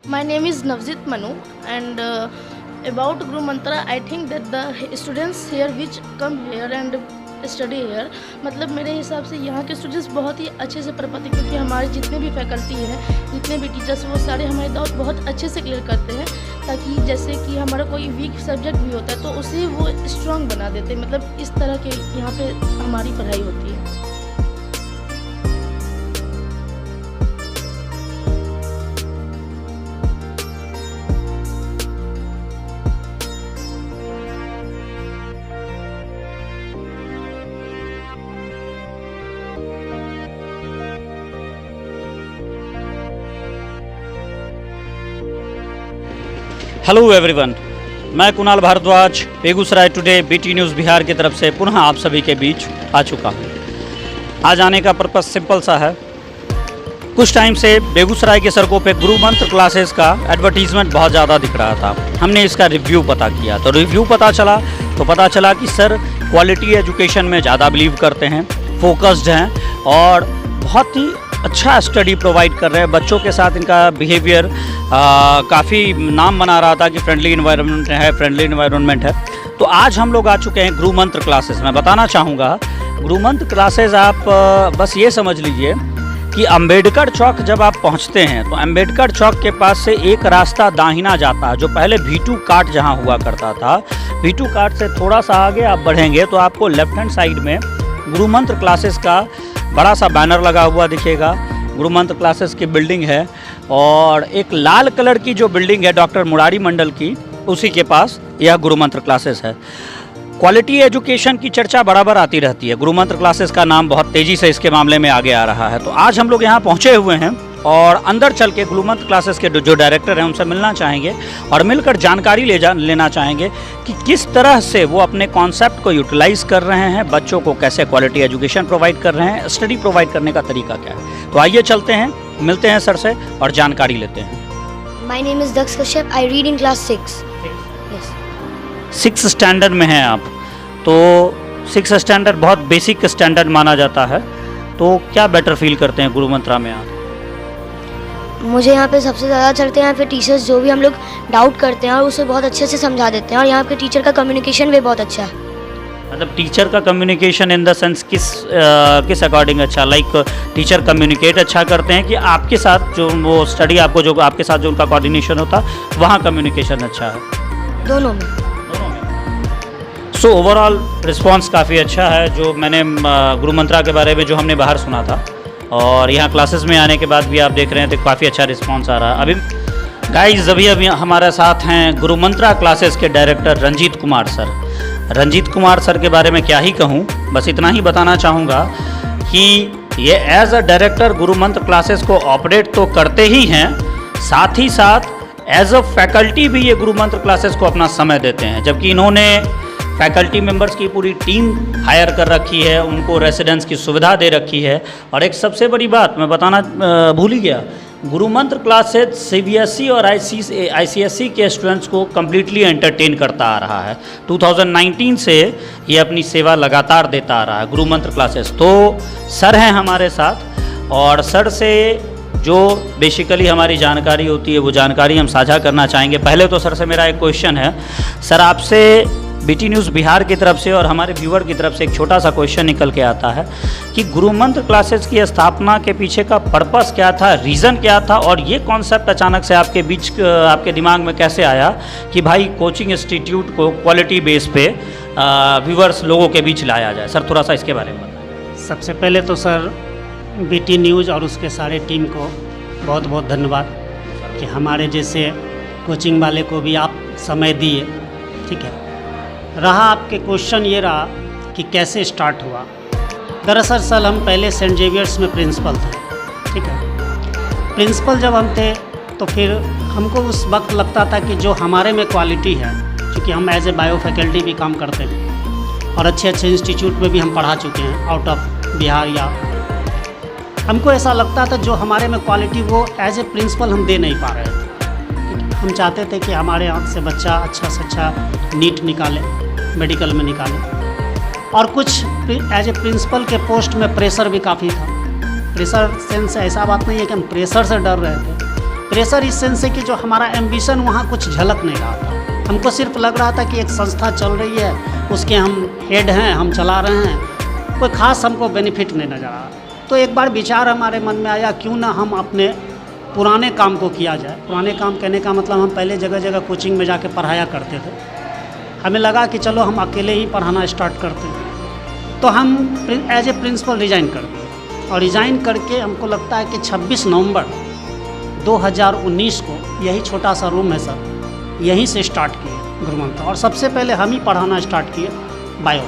My name is Navjit Manu, and about Guru Mantra, I think that the students here which come here and study hair, मतलब मेरे हिसाब से यहाँ के students बहुत ही अच्छे से पढ़ पाते हैं, क्योंकि हमारे जितने भी फैकल्टी हैं, जितने भी टीचर्स, वो सारे हमारे डाउट बहुत अच्छे से क्लियर करते हैं, ताकि जैसे कि हमारा कोई वीक सब्जेक्ट भी होता है तो उसे वो स्ट्रॉन्ग बना देते हैं। मतलब इस तरह के यहाँ पे हमारी पढ़ाई होती है। हेलो एवरीवन, मैं Kunal Bhardwaj Begusarai today BT news Bihar की तरफ से पुनः आप सभी के बीच आ चुका हूँ। आज आने का पर्पस सिंपल सा है। कुछ टाइम से बेगूसराय की सड़कों पे गुरु मंत्र क्लासेस का एडवर्टीज़मेंट बहुत ज़्यादा दिख रहा था। हमने इसका रिव्यू पता किया तो पता चला कि सर क्वालिटी एजुकेशन में ज़्यादा बिलीव करते हैं, फोकस्ड हैं और बहुत ही अच्छा स्टडी प्रोवाइड कर रहे हैं। बच्चों के साथ इनका बिहेवियर काफ़ी नाम बना रहा था कि फ्रेंडली इन्वायरमेंट है। तो आज हम लोग आ चुके हैं गुरु मंत्र क्लासेस। मैं बताना चाहूँगा, गुरु मंत्र क्लासेस आप बस ये समझ लीजिए कि अंबेडकर चौक जब आप पहुँचते हैं तो अंबेडकर चौक के पास से एक रास्ता दाहिना जाता है, जो पहले V2 काट जहाँ हुआ करता था। V2 काट से थोड़ा सा आगे आप बढ़ेंगे तो आपको लेफ्ट हैंड साइड में गुरु मंत्र क्लासेस का बड़ा सा बैनर लगा हुआ दिखेगा। गुरु मंत्र क्लासेस की बिल्डिंग है और एक लाल कलर की जो बिल्डिंग है डॉक्टर मुरारी मंडल की, उसी के पास यह गुरु मंत्र क्लासेस है। क्वालिटी एजुकेशन की चर्चा बराबर आती रहती है। गुरु मंत्र क्लासेस का नाम बहुत तेज़ी से इसके मामले में आगे आ रहा है। तो आज हम लोग यहाँ पहुँचे हुए हैं और अंदर चल के गुरु मंत्र क्लासेस के जो डायरेक्टर हैं उनसे मिलना चाहेंगे और मिलकर जानकारी लेना चाहेंगे कि किस तरह से वो अपने कॉन्सेप्ट को यूटिलाइज़ कर रहे हैं, बच्चों को कैसे क्वालिटी एजुकेशन प्रोवाइड कर रहे हैं, स्टडी प्रोवाइड करने का तरीका क्या है। तो आइए चलते हैं, मिलते हैं सर से और जानकारी लेते हैं। My name is Daksh Kashyap, I read in class 6। 6 standard में हैं आप, तो 6 स्टैंडर्ड बहुत बेसिक स्टैंडर्ड माना जाता है। तो क्या बेटर फील करते हैं गुरु मंत्रा में आप? मुझे यहाँ पे सबसे ज़्यादा चलते हैं यहाँ पे टीचर्स, जो भी हम लोग डाउट करते हैं और उसे बहुत अच्छे से समझा देते हैं, और यहाँ पे टीचर का कम्युनिकेशन भी बहुत अच्छा है। मतलब टीचर का कम्युनिकेशन इन द सेंस किस अकॉर्डिंग अच्छा? लाइक टीचर कम्युनिकेट अच्छा करते हैं कि आपके साथ जो वो स्टडी आपको जो आपके साथ जो उनका कोऑर्डिनेशन होता वहाँ कम्युनिकेशन अच्छा है? दोनों में। सो ओवरऑल रिस्पॉन्स काफ़ी अच्छा है। जो मैंने गुरु मंत्रा के बारे में जो हमने बाहर सुना था और यहाँ क्लासेस में आने के बाद भी आप देख रहे हैं तो काफ़ी अच्छा रिस्पांस आ रहा है। अभी गाइस अभी हमारे साथ हैं गुरु मंत्रा क्लासेस के director Ranjit Kumar sir. Ranjit Kumar sir के बारे में क्या ही कहूँ, बस इतना ही बताना चाहूँगा कि ये एज अ डायरेक्टर गुरु मंत्र क्लासेस को ऑपरेट तो करते ही हैं, साथ ही साथ एज अ फैकल्टी भी ये गुरु मंत्र क्लासेस को अपना समय देते हैं। जबकि इन्होंने फैकल्टी मेंबर्स की पूरी टीम हायर कर रखी है, उनको रेसिडेंस की सुविधा दे रखी है। और एक सबसे बड़ी बात मैं बताना भूल ही गया, गुरु मंत्र क्लासेस CBSE और ICSE के स्टूडेंट्स को कम्प्लीटली एंटरटेन करता आ रहा है। 2019 से ये अपनी सेवा लगातार देता आ रहा है गुरु मंत्र क्लासेस। तो सर हैं हमारे साथ और सर से जो बेसिकली हमारी जानकारी होती है वो जानकारी हम साझा करना चाहेंगे। पहले तो सर से मेरा एक क्वेश्चन है, सर आपसे बीटी न्यूज़ बिहार की तरफ से और हमारे व्यूअर की तरफ से एक छोटा सा क्वेश्चन निकल के आता है कि गुरु मंत्र क्लासेस की स्थापना के पीछे का पर्पस क्या था, रीज़न क्या था, और ये कॉन्सेप्ट अचानक से आपके दिमाग में कैसे आया कि भाई कोचिंग इंस्टीट्यूट को क्वालिटी बेस पे व्यूअर्स लोगों के बीच लाया जाए। सर थोड़ा सा इसके बारे में बताएं। सबसे पहले तो सर बीटी न्यूज़ और उसके सारे टीम को बहुत बहुत धन्यवाद कि हमारे जैसे कोचिंग वाले को भी आप समय दिए। ठीक है, रहा आपके क्वेश्चन ये रहा कि कैसे स्टार्ट हुआ। दरअसल सर हम पहले सेंट जेवियर्स में प्रिंसिपल थे। ठीक है, प्रिंसिपल जब हम थे तो फिर हमको उस वक्त लगता था कि जो हमारे में क्वालिटी है, क्योंकि हम एज ए बायो फैकल्टी भी काम करते हैं और अच्छे अच्छे इंस्टीट्यूट में भी हम पढ़ा चुके हैं आउट ऑफ बिहार, या हमको ऐसा लगता था जो हमारे में क्वालिटी वो एज ए प्रिंसिपल हम दे नहीं पा रहे थे। हम चाहते थे कि हमारे यहाँ से बच्चा अच्छा से अच्छा नीट निकाले, मेडिकल में निकाले, और कुछ एज ए प्रिंसिपल के पोस्ट में प्रेशर भी काफ़ी था। प्रेशर सेंस ऐसा बात नहीं है कि हम प्रेशर से डर रहे थे, प्रेशर इस सेंस से कि जो हमारा एम्बिशन वहाँ कुछ झलक नहीं रहा था। हमको सिर्फ लग रहा था कि एक संस्था चल रही है, उसके हम हेड हैं, हम चला रहे हैं, कोई ख़ास हमको बेनिफिट नहीं नज़र आ रहा। तो एक बार विचार हमारे मन में आया, क्यों ना हम अपने पुराने काम को किया जाए। पुराने काम कहने का मतलब हम पहले जगह जगह कोचिंग में जाके पढ़ाया करते थे। हमें लगा कि चलो हम अकेले ही पढ़ाना स्टार्ट करते हैं। तो हम एज ए प्रिंसिपल रिज़ाइन कर दिए, और रिज़ाइन करके हमको लगता है कि 26 नवंबर 2019 को, यही छोटा सा रूम है सर, यहीं से स्टार्ट किए गुरु मंत्र। और सबसे पहले हम ही पढ़ाना स्टार्ट किए बायो।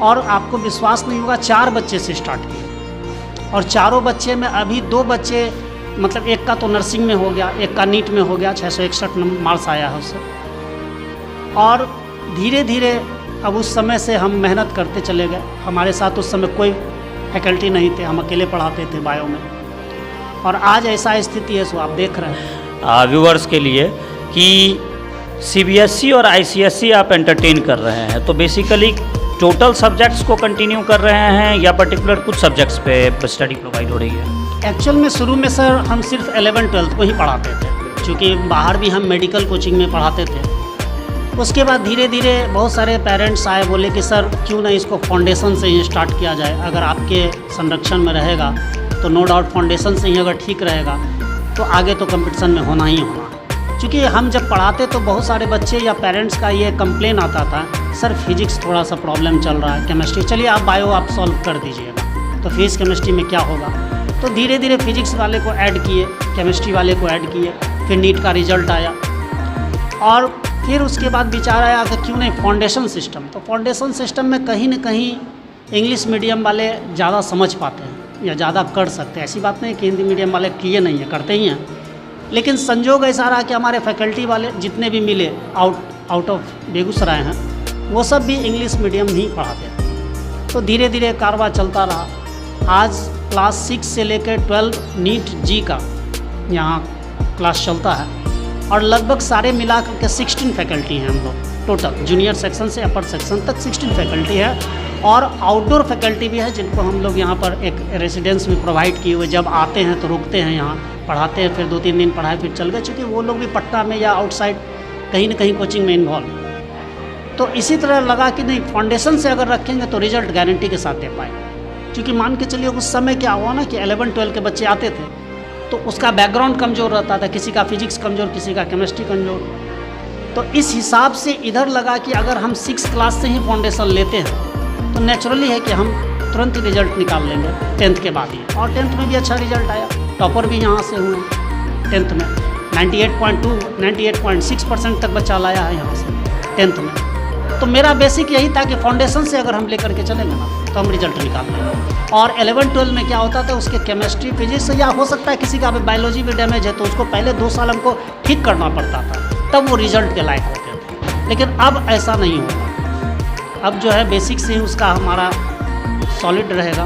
और आपको विश्वास नहीं होगा, 4 बच्चे से स्टार्ट किए, और चारों बच्चे में अभी 2 बच्चे, मतलब एक का तो नर्सिंग में हो गया, एक का नीट में हो गया, 661 मार्क्स आया है उससे। और धीरे धीरे अब उस समय से हम मेहनत करते चले गए। हमारे साथ उस समय कोई फैकल्टी नहीं थे, हम अकेले पढ़ाते थे बायो में, और आज ऐसा स्थिति है, सो आप देख रहे हैं व्यूअर्स के लिए कि सीबीएसई और आईसीएसई आप एंटरटेन कर रहे हैं, तो बेसिकली टोटल सब्जेक्ट्स को कंटिन्यू कर रहे हैं या पर्टिकुलर कुछ सब्जेक्ट्स पे स्टडी प्रोवाइड हो रही है? एक्चुअल में शुरू में सर हम सिर्फ 11-12 को ही पढ़ाते थे, क्योंकि बाहर भी हम मेडिकल कोचिंग में पढ़ाते थे। उसके बाद धीरे धीरे बहुत सारे पेरेंट्स आए, बोले कि सर क्यों ना इसको फाउंडेशन से ही स्टार्ट किया जाए। अगर आपके संरक्षण में रहेगा तो नो डाउट फाउंडेशन से ही अगर ठीक रहेगा तो आगे तो कंपटीशन में होना ही होना। क्योंकि हम जब पढ़ाते तो बहुत सारे बच्चे या पेरेंट्स का ये कंप्लेन आता था, सर फिजिक्स थोड़ा सा प्रॉब्लम चल रहा है, केमिस्ट्री चलिए आप बायो आप सॉल्व कर दीजिएगा, तो फिजिक्स केमिस्ट्री में क्या होगा। तो धीरे धीरे फिजिक्स वाले को ऐड किए, केमिस्ट्री वाले को ऐड किए, फिर नीट का रिजल्ट आया, और फिर उसके बाद विचार आया कि क्यों नहीं फाउंडेशन सिस्टम। तो फाउंडेशन सिस्टम में कहीं ना कहीं इंग्लिश मीडियम वाले ज़्यादा समझ पाते हैं या ज़्यादा कर सकते हैं। ऐसी बात नहीं कि हिंदी मीडियम वाले किए नहीं हैं, करते ही हैं, लेकिन संजोग ऐसा रहा कि हमारे फैकल्टी वाले जितने भी मिले आउट ऑफ बेगूसराय हैं, वो सब भी इंग्लिश मीडियम ही पढ़ाते हैं। तो धीरे धीरे कारवां चलता रहा। आज क्लास 6 से लेकर 12 नीट जी का यहाँ क्लास चलता है, और लगभग सारे मिला करके 16 फैकल्टी हैं हम लोग टोटल, जूनियर सेक्शन से अपर सेक्शन तक 16 फैकल्टी है। और आउटडोर फैकल्टी भी है, जिनको हम लोग यहाँ पर एक रेसिडेंस में प्रोवाइड किए हुए, जब आते हैं तो रुकते हैं यहाँ, पढ़ाते हैं, फिर 2-3 दिन पढ़ाए फिर चल गए, चूँकि वो लोग भी पटना में या आउटसाइड कहीं ना कहीं कोचिंग में इन्वॉल्व। तो इसी तरह लगा कि नहीं, फाउंडेशन से अगर रखेंगे तो रिजल्ट गारंटी के साथ दे पाएंगे। क्योंकि मान के चलिए उस समय क्या हुआ ना कि 11-12 के बच्चे आते थे तो उसका बैकग्राउंड कमज़ोर रहता था, किसी का फिजिक्स कमज़ोर, किसी का केमिस्ट्री कमज़ोर। तो इस हिसाब से इधर लगा कि अगर हम 6 क्लास से ही फाउंडेशन लेते हैं तो नेचुरली है कि हम तुरंत ही रिजल्ट निकाल लेंगे 10th के बाद ही। और 10th में भी अच्छा रिजल्ट आया, टॉपर भी यहाँ से हुए 10th में 98.2 98.6% तक बच्चा लाया है यहाँ से 10th में। तो मेरा बेसिक यही था कि फाउंडेशन से अगर हम लेकर के चलेंगे ना तो हम रिजल्ट निकाल लेंगे। और 11-12 में क्या होता था, उसके केमिस्ट्री फिजिक्स, या हो सकता है किसी का बायोलॉजी भी डैमेज है तो उसको पहले 2 साल हमको ठीक करना पड़ता था, तब वो रिजल्ट के लायक होते थे। लेकिन अब ऐसा नहीं होगा, अब जो है बेसिक से ही उसका हमारा सॉलिड रहेगा,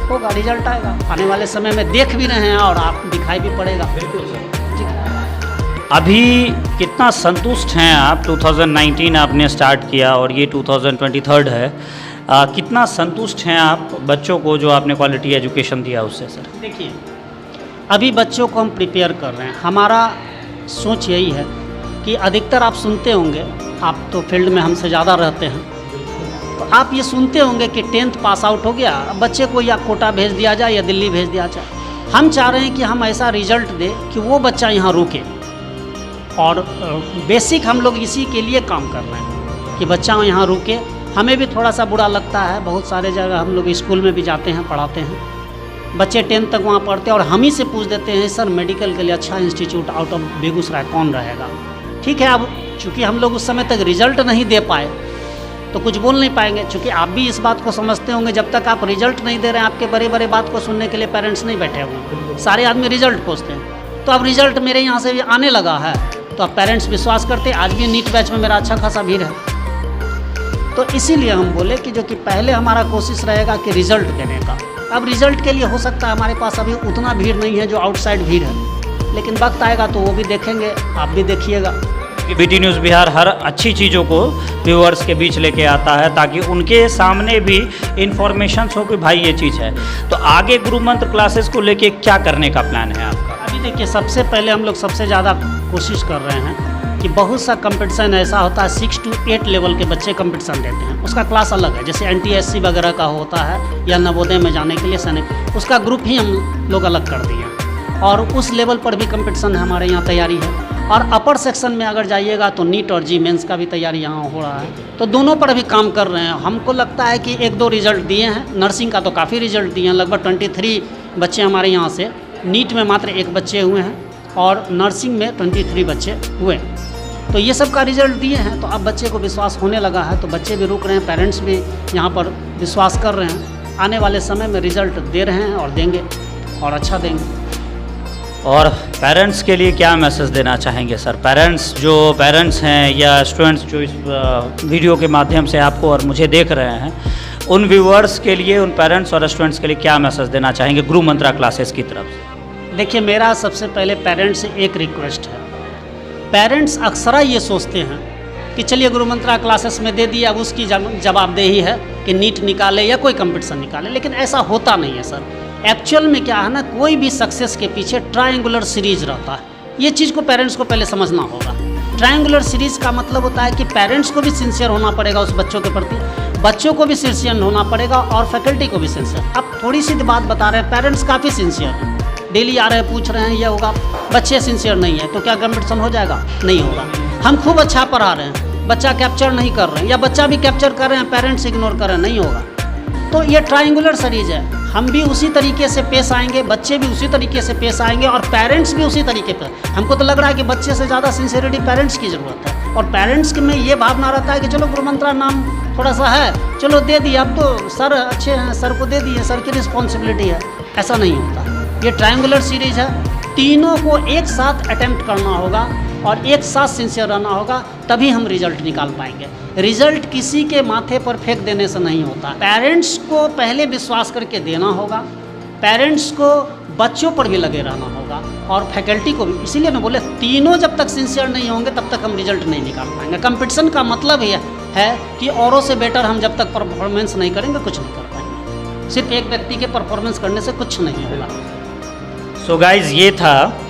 होगा, रिजल्ट आएगा। आने वाले समय में देख भी रहे हैं और आप दिखाई भी पड़ेगा। बिल्कुल सर। अभी कितना संतुष्ट हैं आप? 2019 आपने स्टार्ट किया और ये 2023 है, कितना संतुष्ट हैं आप बच्चों को जो आपने क्वालिटी एजुकेशन दिया उससे सर? देखिए, अभी बच्चों को हम प्रिपेयर कर रहे हैं। हमारा सोच यही है कि अधिकतर आप सुनते होंगे, आप तो फील्ड में हमसे ज़्यादा रहते हैं, तो आप ये सुनते होंगे कि 10th पास आउट हो गया, बच्चे को या कोटा भेज दिया जाए या दिल्ली भेज दिया जाए। हम चाह रहे हैं कि हम ऐसा रिजल्ट दें कि वो बच्चा यहाँ रुके, और बेसिक हम लोग इसी के लिए काम कर रहे हैं कि बच्चा यहाँ रुके। हमें भी थोड़ा सा बुरा लगता है, बहुत सारे जगह हम लोग स्कूल में भी जाते हैं, पढ़ाते हैं, बच्चे 10th तक वहाँ पढ़ते हैं और हम ही से पूछ देते हैं, सर मेडिकल के लिए अच्छा इंस्टीट्यूट आउट ऑफ बेगूसराय कौन रहेगा? ठीक है, अब चूँकि हम लोग उस समय तक रिजल्ट नहीं दे पाए तो कुछ बोल नहीं पाएंगे। चूँकि आप भी इस बात को समझते होंगे, जब तक आप रिजल्ट नहीं दे रहे हैं, आपके बड़े बड़े बात को सुनने के लिए पेरेंट्स नहीं बैठे हुए, सारे आदमी रिजल्ट खोजते हैं। तो अब रिजल्ट मेरे यहाँ से भी आने लगा है तो अब पेरेंट्स विश्वास करते हैं। आज भी नीट बैच में मेरा अच्छा खासा भीड़ है, तो इसीलिए हम बोले कि जो कि पहले हमारा कोशिश रहेगा कि रिजल्ट देने का। अब रिजल्ट के लिए हो सकता है हमारे पास अभी उतना भीड़ नहीं है जो आउटसाइड भीड़ है, लेकिन वक्त आएगा तो वो भी देखेंगे, आप भी देखिएगा। बीटी न्यूज़ बिहार हर अच्छी चीज़ों को व्यूअर्स के बीच लेके आता है ताकि उनके सामने भी इंफॉर्मेशन हो कि भाई ये चीज़ है। तो आगे गुरु मंत्र क्लासेस को लेके क्या करने का प्लान है आपका? अभी देखिए, सबसे पहले हम लोग सबसे ज़्यादा कोशिश कर रहे हैं कि बहुत सा कंपटीशन ऐसा होता है 6 to 8 लेवल के बच्चे कंपटीशन देते हैं, उसका क्लास अलग है। जैसे NTSC वगैरह का होता है या नवोदय में जाने के लिए सैनिक, उसका ग्रुप ही हम लोग अलग कर दिए हैं और उस लेवल पर भी कंपटीशन हमारे यहाँ तैयारी है। और अपर सेक्शन में अगर जाइएगा तो नीट और जी मेंस का भी तैयारी यहाँ हो रहा है, तो दोनों पर भी काम कर रहे हैं। हमको लगता है कि 1-2 रिजल्ट दिए हैं, नर्सिंग का तो काफ़ी रिजल्ट दिए हैं, लगभग 23 बच्चे हमारे यहाँ से, नीट में मात्र 1 बच्चे हुए हैं और नर्सिंग में 23 बच्चे हुए। तो ये सब का रिजल्ट दिए हैं, तो अब बच्चे को विश्वास होने लगा है, तो बच्चे भी रुक रहे हैं, पेरेंट्स भी यहाँ पर विश्वास कर रहे हैं। आने वाले समय में रिजल्ट दे रहे हैं और देंगे और अच्छा देंगे। और पेरेंट्स के लिए क्या मैसेज देना चाहेंगे सर? पेरेंट्स हैं या स्टूडेंट्स जो इस वीडियो के माध्यम से आपको और मुझे देख रहे हैं, उन व्यूअर्स के लिए, उन पेरेंट्स और स्टूडेंट्स के लिए क्या मैसेज देना चाहेंगे गुरु मंत्रा क्लासेस की तरफ से? देखिए, मेरा सबसे पहले पेरेंट्स से एक रिक्वेस्ट है। पेरेंट्स अक्सर ये सोचते हैं कि चलिए गुरु मंत्रा क्लासेस में दे दिया, अब उसकी जवाबदेही है कि नीट निकाले या कोई कंपटीशन निकाले, लेकिन ऐसा होता नहीं है सर। एक्चुअल में क्या है ना, कोई भी सक्सेस के पीछे ट्रायंगुलर सीरीज रहता है। ये चीज़ को पेरेंट्स को पहले समझना होगा। ट्रायंगुलर सीरीज का मतलब होता है कि पेरेंट्स को भी सिंसियर होना पड़ेगा उस बच्चों के प्रति, बच्चों को भी सिंसियर होना पड़ेगा और फैकल्टी को भी सिंसियर। अब थोड़ी सी बात बता रहे हैं, पेरेंट्स काफ़ी सिंसियर हैं, डेली आ रहे हैं, पूछ रहे हैं ये होगा, बच्चे सिंसियर नहीं है, तो क्या कंपटीशन हो जाएगा? नहीं होगा। हम खूब अच्छा पढ़ा रहे हैं, बच्चा कैप्चर नहीं कर रहे हैं या बच्चा भी कैप्चर कर रहे हैं, पेरेंट्स इग्नोर कर रहे हैं, नहीं होगा। तो ये ट्रायंगुलर सीरीज है, हम भी उसी तरीके से पेश आएंगे, बच्चे भी उसी तरीके से पेश आएंगे और पेरेंट्स भी उसी तरीके पर। हमको तो लग रहा है कि बच्चे से ज़्यादा सिंसियरिटी पेरेंट्स की ज़रूरत है, और पेरेंट्स में ये भावना रहता है कि चलो गुरु मंत्रा नाम थोड़ा सा है, चलो दे दिए, अब तो सर अच्छे हैं, सर को दे दिए, सर की रिस्पॉन्सिबिलिटी है। ऐसा नहीं होता। ये ट्रायंगुलर सीरीज है, तीनों को एक साथ अटेम्प्ट करना होगा और एक साथ सिंसियर रहना होगा, तभी हम रिजल्ट निकाल पाएंगे। रिजल्ट किसी के माथे पर फेंक देने से नहीं होता। पेरेंट्स को पहले विश्वास करके देना होगा, पेरेंट्स को बच्चों पर भी लगे रहना होगा और फैकल्टी को भी। इसीलिए मैं बोले, तीनों जब तक सिंसियर नहीं होंगे तब तक हम रिजल्ट नहीं निकाल पाएंगे। कंपटीशन का मतलब ये है कि औरों से बेटर हम जब तक परफॉर्मेंस नहीं करेंगे कुछ नहीं कर पाएंगे। सिर्फ एक व्यक्ति के परफॉर्मेंस करने से कुछ नहीं होगा। सो गाइज, ये था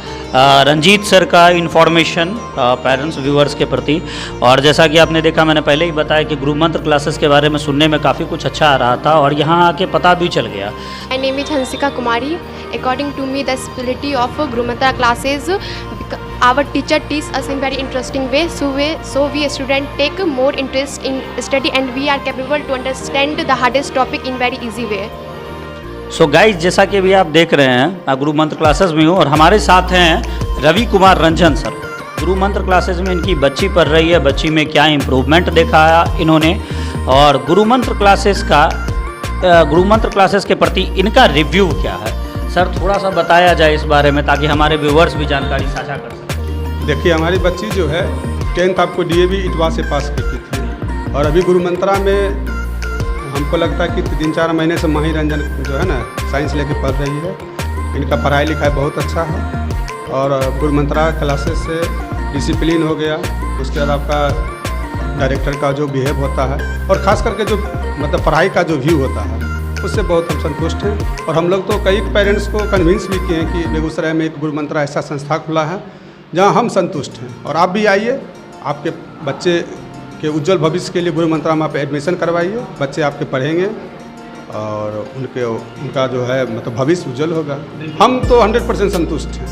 रंजीत सर का इन्फॉर्मेशन पेरेंट्स व्यूअर्स के प्रति। और जैसा कि आपने देखा, मैंने पहले ही बताया कि गुरु मंत्र क्लासेस के बारे में सुनने में काफ़ी कुछ अच्छा आ रहा था और यहाँ आके पता भी चल गया। My name is Hansika Kumari. According to me, the specialty of Guru Mantra classes, our teacher teach us in very interesting way. So we student take more interest in study and we are capable to understand the hardest topic in very easy way. So guys, जैसा कि अभी आप देख रहे हैं, मैं गुरु मंत्र classes में हूँ और हमारे साथ हैं रवि कुमार रंजन सर। गुरु मंत्र क्लासेस में इनकी बच्ची पढ़ रही है, बच्ची में क्या इम्प्रूवमेंट देखा इन्होंने, और गुरु मंत्र क्लासेस के प्रति इनका रिव्यू क्या है। सर, थोड़ा सा बताया जाए इस बारे में ताकि हमारे व्यूअर्स भी जानकारी साझा कर सकें। देखिए, हमारी बच्ची जो है 10th आपको DAV इटवा से पास की थी और अभी गुरु मंत्रा में हमको लगता है कि 3-4 महीने से माही रंजन जो है ना साइंस लेके पढ़ रही है। इनका पढ़ाई लिखाई बहुत अच्छा है और गुरु मंत्रा क्लासेस से डिसिप्लिन हो गया, उसके बाद आपका डायरेक्टर का जो बिहेव होता है और ख़ास करके जो मतलब पढ़ाई का जो व्यू होता है, उससे बहुत हम संतुष्ट हैं। और हम लोग तो कई पेरेंट्स को कन्विंस भी किए हैं कि बेगूसराय में एक गुरु मंत्रा ऐसा संस्था खुला है जहाँ हम संतुष्ट हैं और आप भी आइए, आपके बच्चे के उज्जवल भविष्य के लिए गुरु मंत्रा में आप एडमिशन करवाइए, बच्चे आपके पढ़ेंगे और उनका जो है मतलब भविष्य उज्जवल होगा। हम तो 100% संतुष्ट हैं।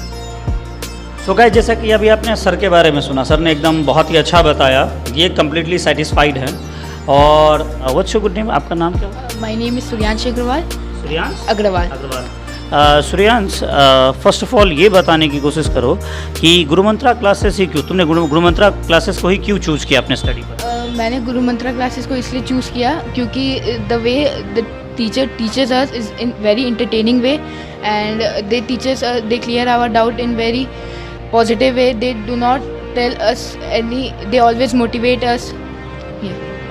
सो गाइस, जैसा कि अभी आपने सर के बारे में सुना, सर ने एकदम बहुत ही अच्छा बताया, ये कम्प्लीटली सेटिस्फाइड है। और व्हाट्स योर गुड नेम, आपका नाम क्या है? My name is Suryansh Agarwal. Suryansh, first of all ये बताने की कोशिश करो कि गुरु मंत्रा क्लासेस ही क्यों, तुमने गुरु मंत्रा क्लासेस को ही क्यों चूज़ किया अपने स्टडी पर? मैंने गुरु मंत्रा क्लासेस को इसलिए चूज़ किया क्योंकि the way the teacher teachers us is in very entertaining way and they teach us, they clear our doubt in very positive way. They do not tell us any, they always motivate us.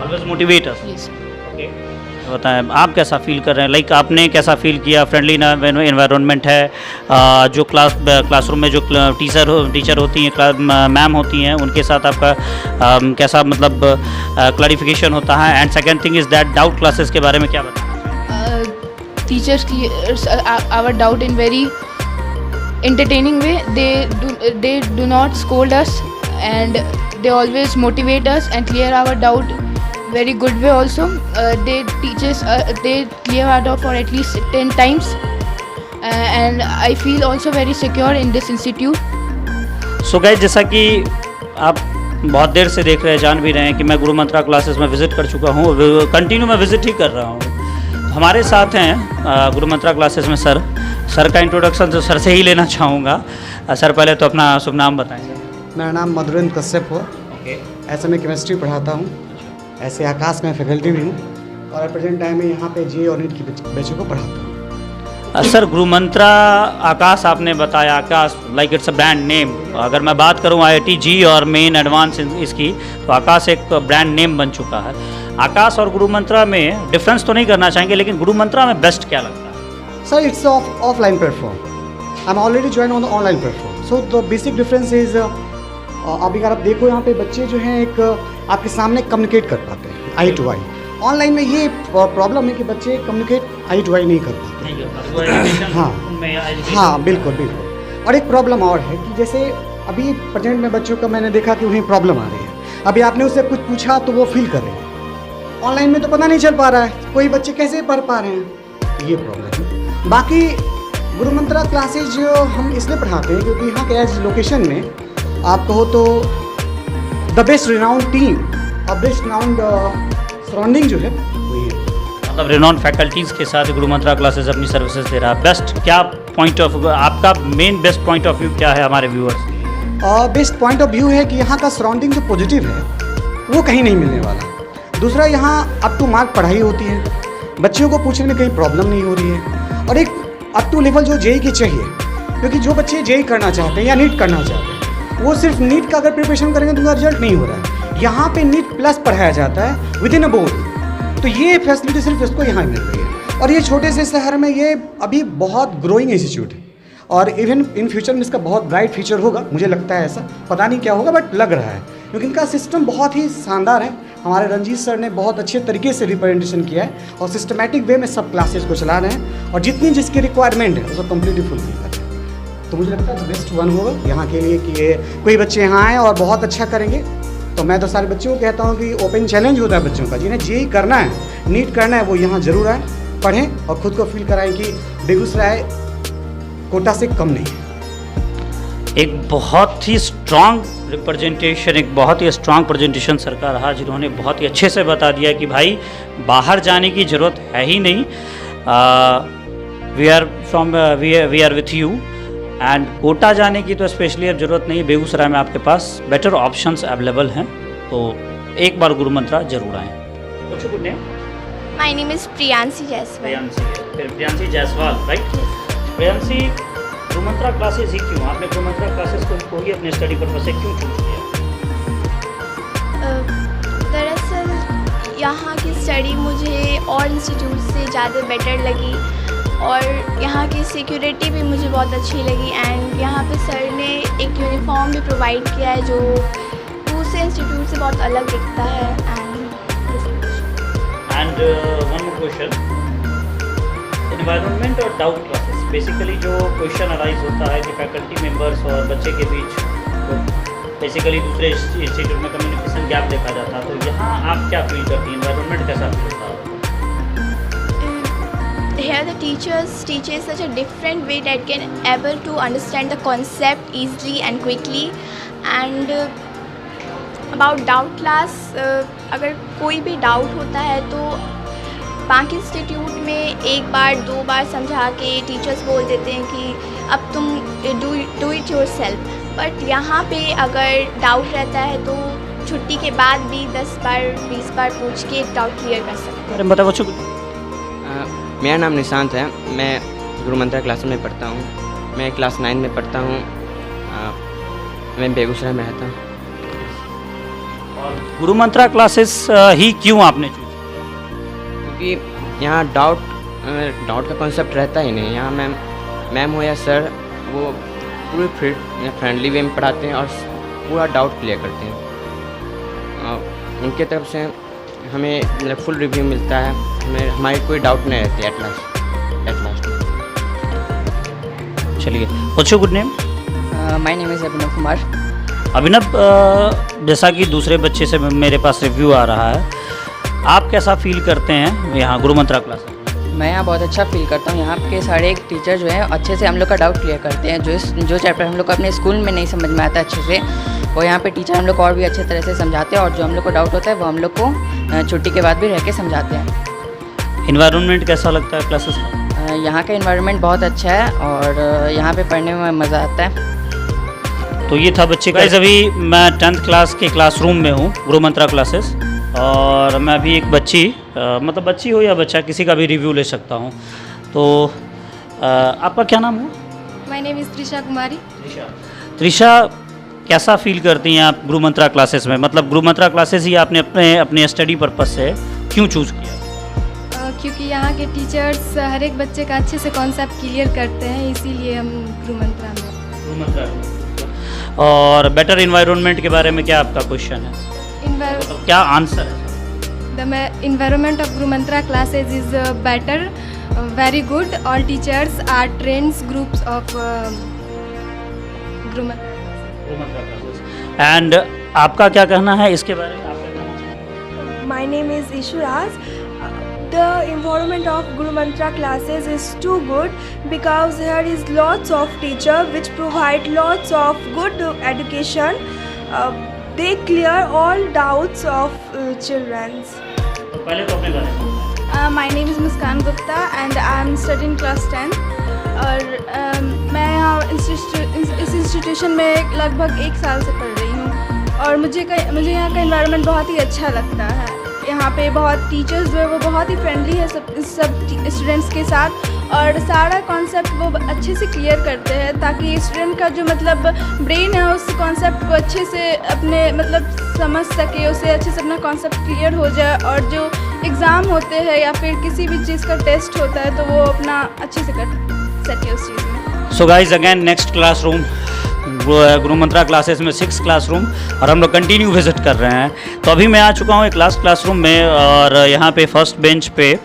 Always motivate us. Yes. Okay. बताएं, आप कैसा feel कर रहे हैं? Like आपने कैसा feel किया? Friendly environment है, जो क्लासरूम में जो टीचर होती हैं, मैम होती हैं, उनके साथ आपका कैसा मतलब क्लैरिफिकेशन होता है? And second thing is that doubt classes के बारे में क्या बताएं? Teachers clears our doubt in very entertaining way. They do not scold us, and they always motivate us and clear our doubt very good way also. They teach us, they clear our doubt for at least 10 times, and I feel also very secure in this institute. So guys, जैसा कि आप बहुत देर से देख रहे हैं, जान भी रहे हैं कि मैं गुरु मंत्रा क्लासेस में विज़िट कर चुका हूँ, कंटिन्यू मैं विज़िट ही कर रहा हूँ। हमारे साथ हैं गुरु मंत्रा क्लासेस में सर का इंट्रोडक्शन तो सर से ही लेना चाहूँगा। सर पहले तो अपना शुभ नाम बताएं। मेरा नाम मधुरेंद्र कश्यप हो। ओके, ऐसे मैं केमिस्ट्री पढ़ाता हूँ, ऐसे आकाश में फैकल्टी भी हूँ और प्रेजेंट टाइम में यहाँ पे जी और नीट की बैचों को पढ़ाता हूँ। सर गुरु मंत्रा आकाश आपने बताया, Akash like it's a brand name. अगर मैं बात करूं IIT जी और मेन एडवांस इसकी, तो आकाश एक ब्रांड नेम बन चुका है। आकाश और गुरु मंत्रा में डिफरेंस तो नहीं करना चाहेंगे, लेकिन गुरु मंत्रा में बेस्ट क्या लगता है? Sir it's offline platform, I am already join on the online platform. So the basic difference is अभी अगर आप देखो यहाँ पे बच्चे जो हैं एक आपके सामने कम्युनिकेट कर पाते हैं आई टू आई। ऑनलाइन में ये प्रॉब्लम है कि बच्चे कम्युनिकेट आई टू आई नहीं कर पाते। हाँ बिल्कुल बिल्कुल। और एक प्रॉब्लम और है कि जैसे अभी प्रेजेंट में बच्चों का मैंने देखा कि उन्हें प्रॉब्लम आ रही है। अभी आपने उससे कुछ पूछा तो वो फील कर रहे हैं, ऑनलाइन में तो पता नहीं चल पा रहा है कोई बच्चे कैसे पढ़ पा रहे हैं, ये प्रॉब्लम है। बाकी गुरु मंत्रा क्लासेज जो हम इसलिए पढ़ाते हैं क्योंकि यहाँ के एज लोकेशन में आप कहो तो द बेस्ट रिनाउंड टीम और बेस्ट रिनाउंड सराउंडिंग जो है वही है। मतलब रिनॉन फैकल्टीज़ के साथ गुरु मंत्रा क्लासेस अपनी सर्विसेज दे रहा है। बेस्ट क्या पॉइंट ऑफ, आपका main best point of view क्या है हमारे viewers? Best point of view है कि यहाँ का सराउंडिंग जो पॉजिटिव है वो कहीं नहीं मिलने वाला। दूसरा, यहाँ अप टू मार्क पढ़ाई होती है, बच्चों को पूछने में कहीं प्रॉब्लम नहीं हो रही है। और एक अप टू लेवल जो जेई की चाहिए, क्योंकि जो बच्चे जेई करना चाहते हैं या नीट करना चाहते हैं वो सिर्फ नीट का अगर प्रिपरेशन करेंगे तो उनका रिजल्ट नहीं हो रहा है। यहाँ पे नीट प्लस पढ़ाया जाता है विद इन अ बोर्ड, तो ये फैसिलिटी सिर्फ इसको यहाँ मिल रही है। और ये छोटे से शहर में ये अभी बहुत ग्रोइंग इंस्टीट्यूट है और इवन इन फ्यूचर में इसका बहुत ब्राइट फ्यूचर होगा, मुझे लगता है। ऐसा पता नहीं क्या होगा बट लग रहा है, क्योंकि इनका सिस्टम बहुत ही शानदार है। हमारे रंजीत सर ने बहुत अच्छे तरीके से रिप्रेजेंटेशन किया है और सिस्टमैटिक वे में सब क्लासेस को चला रहे हैं और जितनी जिसकी रिक्वायरमेंट है उसको कम्प्लीटली फुलफिल कर रहे हैं। तो मुझे लगता है बेस्ट वन होगा यहाँ के लिए कि ये कोई बच्चे यहाँ आएँ और बहुत अच्छा करेंगे। तो मैं तो सारे बच्चों को कहता हूँ कि ओपन चैलेंज होता है बच्चों का, जिन्हें जेई करना है, नीट करना है, वो यहाँ ज़रूर आए, पढ़ें और ख़ुद को फील कराएं कि बेगूसराय कोटा से कम नहीं है। एक बहुत ही स्ट्रांग रिप्रेजेंटेशन, एक बहुत ही स्ट्रांग प्रेजेंटेशन सर का रहा, जिन्होंने बहुत ही अच्छे से बता दिया कि भाई बाहर जाने की ज़रूरत है ही नहीं। We are with you and Kota जाने की तो स्पेशली अब ज़रूरत नहीं, बेगूसराय में आपके पास बेटर ऑप्शंस अवेलेबल हैं। तो एक बार गुरु मंत्रा जरूर आएँ। My name is Priyanshi Jaiswal. Priyanshi Jaiswal, right? Priyanshi, Guru Mantra classes ही क्यों, आपने गुरु मंत्रा क्लासेस को ही अपने स्टडी पर्पस से क्यों चूज किया? दरअसल यहाँ की स्टडी मुझे और इंस्टीट्यूट से ज़्यादा बेटर लगी और यहाँ की सिक्योरिटी भी मुझे बहुत अच्छी लगी एंड यहाँ पे सर ने एक यूनिफॉर्म भी प्रोवाइड किया है जो दूसरे इंस्टीट्यूट से बहुत अलग दिखता है। And one more question, environment और डाउट क्लासेस, बेसिकली जो क्वेश्चन अराइज होता है कि फैकल्टी मेंबर्स और बच्चे के बीच तो बेसिकली दूसरे इंस्टीट्यूट में कम्युनिकेशन गैप देखा जाता है, तो यहाँ आप क्या फील करती हैं, एनवायरनमेंट कैसा फील होता है? Here the teachers teach such a different way that can able to understand the concept easily and quickly and about doubt class, अगर कोई भी डाउट होता है तो बाकी इंस्टीट्यूट में एक बार दो बार समझा के टीचर्स बोल देते हैं कि अब तुम do it your self, but यहाँ पे अगर डाउट रहता है तो छुट्टी के बाद भी 10 बार 20 बार पूछ के डाउट क्लियर कर सकते हैं। बताओ बच्चों। मेरा नाम निशांत है, मैं गुरु मंत्रा क्लास में पढ़ता हूँ, मैं क्लास 9 में पढ़ता हूँ, मैं बेगूसराय में रहता हूँ। और गुरु मंत्रा क्लासेस ही क्यों आपने चूज? क्योंकि यहाँ डाउट का कॉन्सेप्ट रहता ही नहीं। यहाँ मैम हो या सर, वो पूरे फ्रेंडली वे में पढ़ाते हैं और पूरा डाउट क्लियर करते हैं। उनके तरफ से हमें मतलब फुल रिव्यू मिलता है, हमें हमारी कोई डाउट नहीं रहती एट लास्ट। चलिए, what's your good name? My name is Abhinav Kumar. Abhinav, जैसा कि दूसरे बच्चे से मेरे पास रिव्यू आ रहा है, आप कैसा फील करते हैं यहाँ गुरु मंत्रा क्लास? मैं यहाँ बहुत अच्छा फील करता हूँ। यहाँ के सारे टीचर जो हैं अच्छे से हम लोग का डाउट क्लियर करते हैं। जो चैप्टर हम लोग को अपने स्कूल में नहीं समझ में आता अच्छे से, वो यहाँ पे टीचर हम लोग को और भी अच्छे तरह से समझाते हैं, और जो हम लोग को डाउट होता है वो हम लोग को छुट्टी के बाद भी रह के समझाते हैं। इन्वायरमेंट कैसा लगता है क्लासेस का? यहाँ का इन्वायरमेंट बहुत अच्छा है और यहाँ पे पढ़ने में मज़ा आता है। तो ये था बच्चे का। अभी मैं 10th क्लास के क्लासरूम में हूँ, गुरु मंत्रा क्लासेस, और मैं अभी एक बच्ची, मतलब बच्ची हो या बच्चा, किसी का भी रिव्यू ले सकता हूँ। तो आपका क्या नाम है? माय नेम इज़ त्रिशा कुमारी। त्रिशा, कैसा फील करती हैं आप गुरु मंत्रा क्लासेस में? मतलब गुरु मंत्रा क्लासेस ही आपने अपने स्टडी पर्पस से क्यों चूज़ किया? क्योंकि यहाँ के टीचर्स हर एक बच्चे का अच्छे से कॉन्सेप्ट क्लियर करते हैं, इसीलिए हम गुरु मंत्रा में। और बेटर इन्वायरमेंट के बारे में क्या आपका क्वेश्चन है? मतलब क्या आंसर है? The environment of Guru Mantra classes is better, very good. All teachers are trained groups of Guru Mantra classes. And आपका क्या कहना है इसके बारे में? आप क्या कहना चाहेंगे? My name is Ishuraz. The environment of Guru Mantra classes is too good because there is lots of teacher which provide lots of good education. They clear all doubts of children. पहले तो अपने बारे में। My name is Muskan Gupta and I am studying class 10. और मैं यहाँ इस institution में लगभग 1 साल से पढ़ रही हूँ, और मुझे यहाँ का एनवायरनमेंट बहुत ही अच्छा लगता है। यहाँ पे बहुत टीचर्स जो है वो बहुत ही फ्रेंडली है सब स्टूडेंट्स के साथ, और सारा कॉन्सेप्ट वो अच्छे से क्लियर करते हैं ताकि स्टूडेंट का जो मतलब ब्रेन है उस कॉन्सेप्ट को अच्छे से अपने मतलब समझ सके, उसे अच्छे से अपना कॉन्सेप्ट क्लियर हो जाए, और जो एग्ज़ाम होते हैं या फिर किसी भी चीज़ का टेस्ट होता है तो वो अपना अच्छे से कर सके उस चीज़ में। So guys, again next classroom गुरु मंत्रा क्लासेस में 6 क्लासरूम, और हम लोग कंटिन्यू विजिट कर रहे हैं। तो अभी मैं आ चुका हूँ एक क्लासरूम में, और यहाँ पे फर्स्ट बेंच पे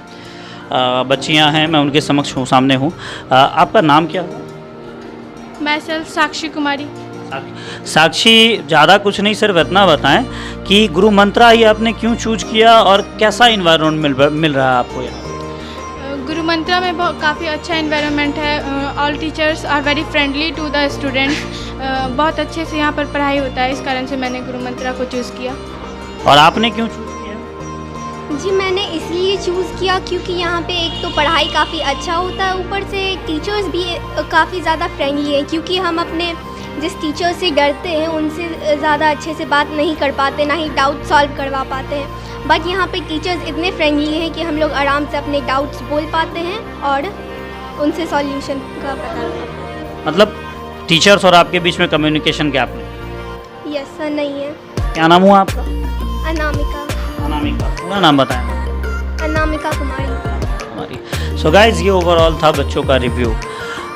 बच्चियाँ हैं, मैं उनके समक्ष हूँ, सामने हूँ। आपका नाम क्या है? मैं साक्षी कुमारी। साक्षी, ज़्यादा कुछ नहीं, सिर्फ इतना बताएं कि गुरु मंत्रा ही आपने क्यों चूज किया और कैसा इन्वायरमेंट मिल रहा है आपको यहाँ? गुरु मंत्रा में काफ़ी अच्छा इन्वायरमेंट है। All teachers are very friendly to the students. बहुत अच्छे से यहाँ पर पढ़ाई होता है, इस कारण से मैंने गुरु मंत्रा को चूज़ किया। और आपने क्यों चूज़ किया? जी, मैंने इसलिए चूज़ किया क्योंकि यहाँ पे एक तो पढ़ाई काफ़ी अच्छा होता है, ऊपर से टीचर्स भी काफ़ी ज़्यादा फ्रेंडली हैं, क्योंकि हम अपने जिस टीचर से डरते हैं उनसे ज़्यादा अच्छे से बात नहीं कर पाते, ना ही डाउट सॉल्व करवा पाते हैं। बट यहाँ पे टीचर्स इतने फ्रेंडली हैं कि हम लोग आराम से अपने डाउट्स बोल पाते हैं और उनसे सॉल्यूशन का पता लगा। मतलब टीचर्स और आपके बीच में कम्युनिकेशन गैप नहीं? यस सर, नहीं है। क्या नाम हुआ आपका? अनामिका। अनामिका, पूरा नाम बताएं। अनामिका कुमारी। सो गाइज, ये ओवरऑल था बच्चों का रिव्यू,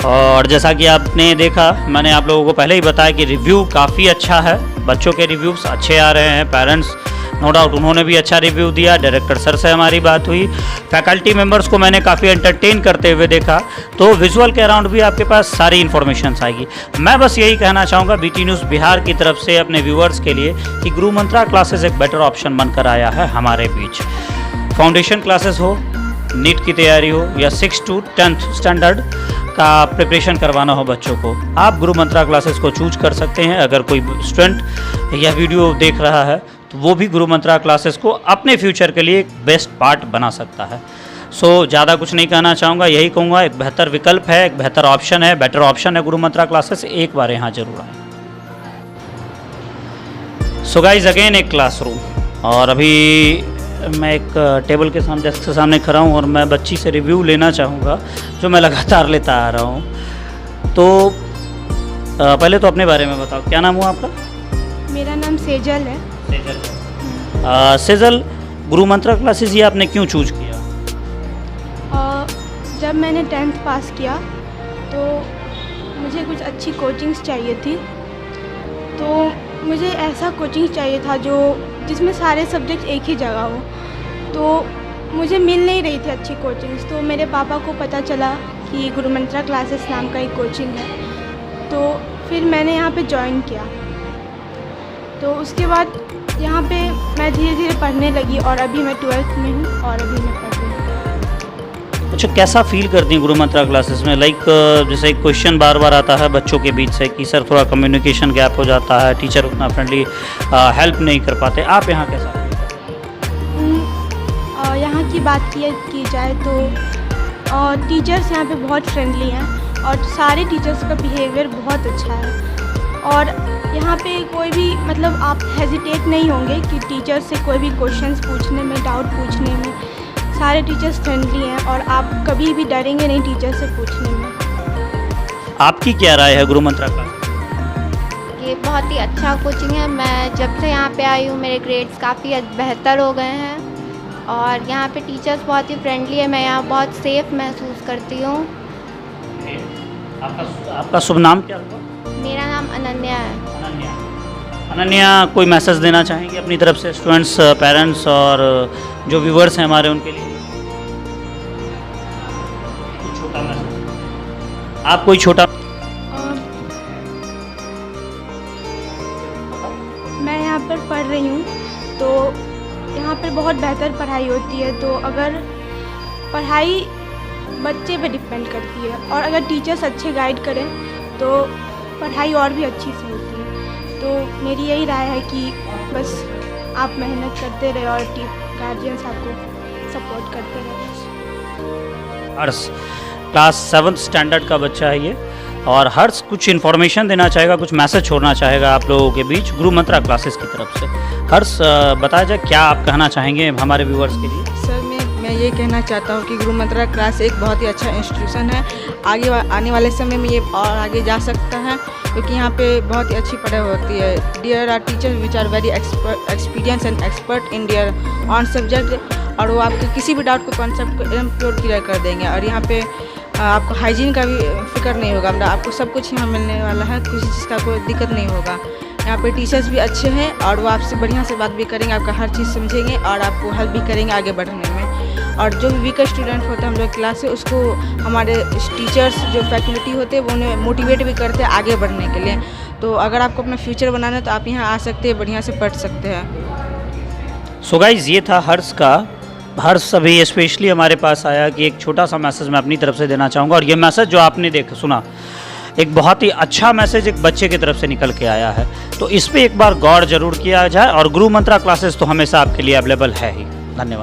और जैसा कि आपने देखा, मैंने आप लोगों को पहले ही बताया कि रिव्यू काफ़ी अच्छा है, बच्चों के रिव्यूज़ अच्छे आ रहे हैं। पेरेंट्स नो डाउट उन्होंने भी अच्छा रिव्यू दिया। डायरेक्टर सर से हमारी बात हुई, फैकल्टी मेंबर्स को मैंने काफ़ी एंटरटेन करते हुए देखा। तो विजुअल के अराउंड भी आपके पास सारी इन्फॉर्मेशन आएगी। मैं बस यही कहना चाहूँगा BT न्यूज़ बिहार की तरफ से अपने व्यूअर्स के लिए कि गुरु मंत्रा क्लासेस एक बेटर ऑप्शन बनकर आया है हमारे बीच। फाउंडेशन क्लासेस हो, नीट की तैयारी हो, या 6 to 10th स्टैंडर्ड का प्रिपरेशन करवाना हो बच्चों को, आप गुरु मंत्रा क्लासेस को चूज कर सकते हैं। अगर कोई स्टूडेंट यह वीडियो देख रहा है तो वो भी गुरु मंत्रा क्लासेस को अपने फ्यूचर के लिए एक बेस्ट पार्ट बना सकता है। सो ज़्यादा कुछ नहीं कहना चाहूँगा, यही कहूँगा एक बेहतर विकल्प है, एक बेहतर ऑप्शन है, बेटर ऑप्शन है गुरु मंत्रा क्लासेस। एक बार यहाँ जरूर आए। सो गाइज, अगेन एक क्लासरूम, और अभी मैं एक टेबल के सामने, डेस्क के सामने खड़ा हूँ, और मैं बच्ची से रिव्यू लेना चाहूँगा जो मैं लगातार लेता आ रहा हूँ। तो पहले तो अपने बारे में बताओ, क्या नाम हुआ आपका? मेरा नाम सेजल है। सेजल, गुरु मंत्रा क्लासेस ये आपने क्यों चूज किया? जब मैंने 10th पास किया तो मुझे कुछ अच्छी कोचिंग्स चाहिए थी, तो मुझे ऐसा कोचिंग चाहिए था जो जिसमें सारे सब्जेक्ट एक ही जगह हो। तो मुझे मिल नहीं रही थी अच्छी कोचिंग्स, तो मेरे पापा को पता चला कि गुरु मंत्रा क्लासेस नाम का एक कोचिंग है, तो फिर मैंने यहाँ पे ज्वाइन किया। तो उसके बाद यहाँ पे मैं धीरे धीरे पढ़ने लगी और अभी मैं 12th में हूँ और अभी मैं पढ़ रही हूँ। अच्छा, कैसा फील करती हैं गुरु मंत्रा क्लासेस में? लाइक जैसे एक क्वेश्चन बार बार आता है बच्चों के बीच से कि सर थोड़ा कम्युनिकेशन गैप हो जाता है, टीचर उतना फ्रेंडली हेल्प नहीं कर पाते, आप यहाँ कैसा? यहाँ की बात की जाए तो टीचर्स यहाँ पे बहुत फ्रेंडली हैं और सारे टीचर्स का बिहेवियर बहुत अच्छा है और यहाँ पे कोई भी मतलब आप हेजिटेट नहीं होंगे कि टीचर से कोई भी क्वेश्चंस पूछने में, डाउट पूछने में। सारे टीचर्स फ्रेंडली हैं और आप कभी भी डरेंगे नहीं टीचर से पूछने में। आपकी क्या राय है गुरु मंत्रा क्लास? ये बहुत ही अच्छा कोचिंग है। मैं जब से यहाँ पे आई हूँ मेरे ग्रेड्स काफ़ी बेहतर हो गए हैं और यहाँ पे टीचर्स बहुत ही फ्रेंडली है। मैं यहाँ बहुत सेफ महसूस करती हूँ। आपका शुभ नाम क्या होगा? मेरा नाम अनन्या है। अनन्या, कोई मैसेज देना चाहेंगे अपनी तरफ से स्टूडेंट्स, पेरेंट्स और जो व्यूवर्स हैं हमारे उनके लिए? छोटा मैसेज आप कोई छोटा? मैं यहाँ पर पढ़ रही हूँ तो यहाँ पर बहुत बेहतर पढ़ाई होती है, तो अगर पढ़ाई बच्चे पे डिपेंड करती है और अगर टीचर्स अच्छे गाइड करें तो पढ़ाई और भी अच्छी से होती है। तो मेरी यही राय है कि बस आप मेहनत करते रहे और गार्जियंस आपको सपोर्ट करते रहे। हर्ष क्लास 7th स्टैंडर्ड का बच्चा है ये और हर्ष कुछ इन्फॉर्मेशन देना चाहेगा, कुछ मैसेज छोड़ना चाहेगा आप लोगों के बीच गुरु मंत्रा क्लासेस की तरफ से। हर्ष, बताया जाए क्या आप कहना चाहेंगे हमारे व्यूवर्स के लिए? सर मैं ये कहना चाहता हूँ कि गुरु मंत्रा क्लास एक बहुत ही अच्छा इंस्टीट्यूशन है। आगे आने वाले समय में ये और आगे जा सकता है क्योंकि यहाँ पे बहुत ही अच्छी पढ़ाई होती है। There are teachers which are very experience and expert in their on subject और वो आपके किसी भी डाउट को कॉन्सेप्ट को एकदम प्योर क्लियर कर देंगे और यहाँ पे आपको हाइजीन का भी फिक्र नहीं होगा। मतलब आपको सब कुछ यहाँ मिलने वाला है, किसी चीज़ का कोई दिक्कत नहीं होगा। यहाँ पे टीचर्स भी अच्छे हैं और वो आपसे बढ़िया से बात भी करेंगे, आपका हर चीज़ समझेंगे और आपको हेल्प भी करेंगे आगे बढ़ने में। और जो भी वीकर स्टूडेंट होते हैं हम लोग क्लास से, उसको हमारे टीचर्स जो फैकल्टी होते हैं वो उन्हें मोटिवेट भी करते हैं आगे बढ़ने के लिए। तो अगर आपको अपना फ्यूचर बनाना है तो आप यहाँ आ सकते हैं, बढ़िया से पढ़ सकते हैं। सो गाइज, ये था हर्ष का। हर्ष अभी स्पेशली हमारे पास आया कि एक छोटा सा मैसेज मैं अपनी तरफ से देना चाहूँगा और ये मैसेज जो आपने सुना एक बहुत ही अच्छा मैसेज एक बच्चे की तरफ से निकल के आया है। तो इस पर एक बार गौर जरूर किया जाए और गुरु मंत्रा क्लासेस तो हमेशा आपके लिए अवेलेबल है ही। धन्यवाद।